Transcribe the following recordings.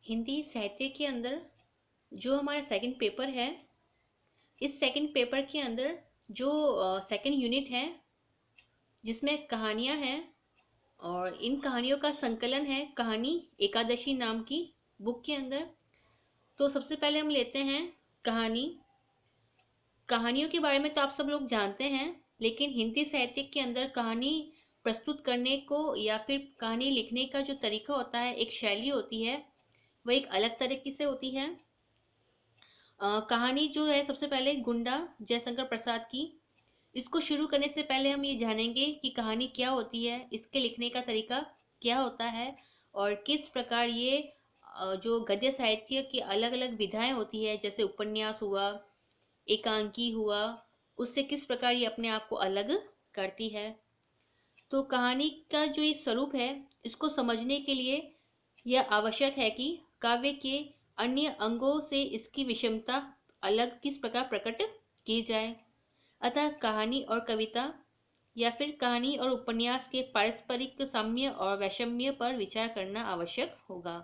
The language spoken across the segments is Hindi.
हिंदी साहित्य के अंदर जो हमारा सेकंड पेपर है, इस सेकंड पेपर के अंदर जो सेकंड यूनिट है जिसमें कहानियां हैं, और इन कहानियों का संकलन है कहानी एकादशी नाम की बुक के अंदर। तो सबसे पहले हम लेते हैं कहानी। कहानियों के बारे में तो आप सब लोग जानते हैं, लेकिन हिंदी साहित्य के अंदर कहानी प्रस्तुत करने को या फिर कहानी लिखने का जो तरीका होता है, एक शैली होती है, वह एक अलग तरीके से होती है। कहानी जो है सबसे पहले गुंडा जयशंकर प्रसाद की। इसको शुरू करने से पहले हम ये जानेंगे कि कहानी क्या होती है, इसके लिखने का तरीका क्या होता है, और किस प्रकार ये जो गद्य साहित्य की अलग अलग विधाएं होती है, जैसे उपन्यास हुआ, एकांकी हुआ, उससे किस प्रकार ये अपने आप को अलग करती है। तो कहानी का जो ये स्वरूप है, इसको समझने के लिए यह आवश्यक है कि काव्य के अन्य अंगों से इसकी विषमता अलग किस प्रकार प्रकट की जाए। अतः कहानी और कविता या फिर कहानी और उपन्यास के पारस्परिक साम्य और वैषम्य पर विचार करना आवश्यक होगा।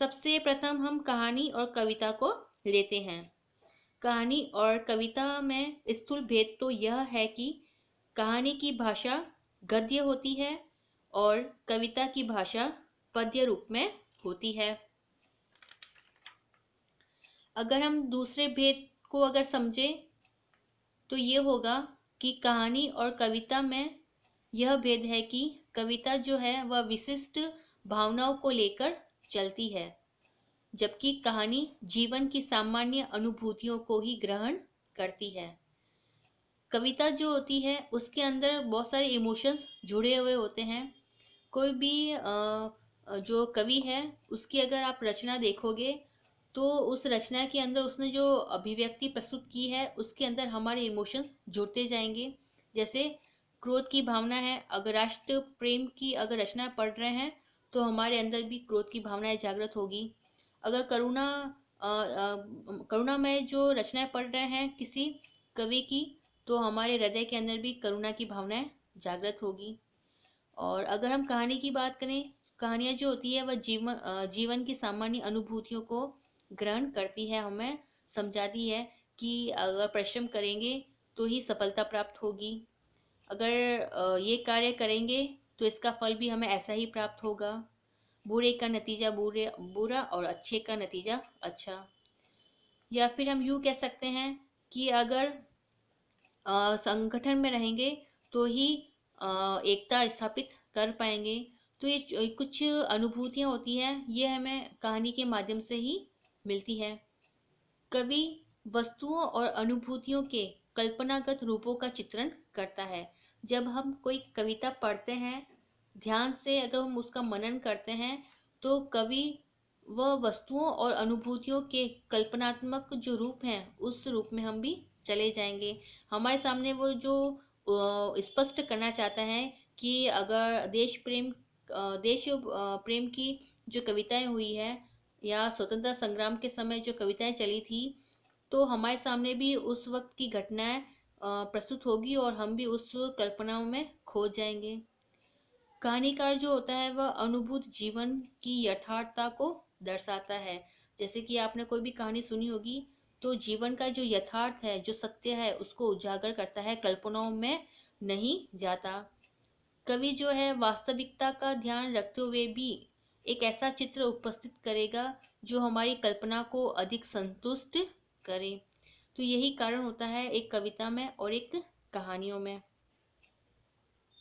सबसे प्रथम हम कहानी और कविता को लेते हैं। कहानी और कविता में स्थूल भेद तो यह है कि कहानी की भाषा गद्य होती है और कविता की भाषा पद्य रूप में होती है। अगर हम दूसरे भेद को अगर समझें तो ये होगा कि कहानी और कविता में यह भेद है कि कविता जो है वह विशिष्ट भावनाओं को लेकर चलती है, जबकि कहानी जीवन की सामान्य अनुभूतियों को ही ग्रहण करती है। कविता जो होती है उसके अंदर बहुत सारे इमोशंस जुड़े हुए होते हैं। कोई भी जो कवि है उसकी अगर आप रचना देखोगे तो उस रचना के अंदर उसने जो अभिव्यक्ति प्रस्तुत की है उसके अंदर हमारे इमोशंस जुड़ते जाएंगे। जैसे क्रोध की भावना है, अगर राष्ट्र प्रेम की अगर रचना पढ़ रहे हैं तो हमारे अंदर भी क्रोध की भावनाएं जागृत होगी। अगर करुणा में जो रचनाएं पढ़ रहे हैं किसी कवि की, तो हमारे हृदय के अंदर भी करुणा की भावनाएं जागृत होगी। और अगर हम कहानी की बात करें, कहानियाँ जो होती है वह जीवन की सामान्य अनुभूतियों को ग्रहण करती है, हमें समझाती है कि अगर परिश्रम करेंगे तो ही सफलता प्राप्त होगी। अगर ये कार्य करेंगे तो इसका फल भी हमें ऐसा ही प्राप्त होगा। बुरे का नतीजा बुरा और अच्छे का नतीजा अच्छा। या फिर हम यूँ कह सकते हैं कि अगर संगठन में रहेंगे तो ही एकता स्थापित कर पाएंगे। तो ये कुछ अनुभूतियाँ होती हैं, ये हमें कहानी के माध्यम से ही मिलती है। कवि वस्तुओं और अनुभूतियों के कल्पनागत रूपों का चित्रण करता है। जब हम कोई कविता पढ़ते हैं ध्यान से, अगर हम उसका मनन करते हैं, तो कवि वह वस्तुओं और अनुभूतियों के कल्पनात्मक जो रूप हैं उस रूप में हम भी चले जाएंगे। हमारे सामने वो जो स्पष्ट करना चाहता है कि अगर देश प्रेम की जो कविताएं हुई है या स्वतंत्रता संग्राम के समय जो कविताएं चली थी, तो हमारे सामने भी उस वक्त की घटनाएं प्रस्तुत होगी और हम भी उस कल्पनाओं में खो जाएंगे। कहानीकार जो होता है वह अनुभूत जीवन की यथार्थता को दर्शाता है। जैसे कि आपने कोई भी कहानी सुनी होगी, तो जीवन का जो यथार्थ है, जो सत्य है, उसको उजागर करता है, कल्पनाओं में नहीं जाता। कवि जो है वास्तविकता का ध्यान रखते हुए भी एक ऐसा चित्र उपस्थित करेगा जो हमारी कल्पना को अधिक संतुष्ट करे। तो यही कारण होता है एक कविता में और एक कहानियों में।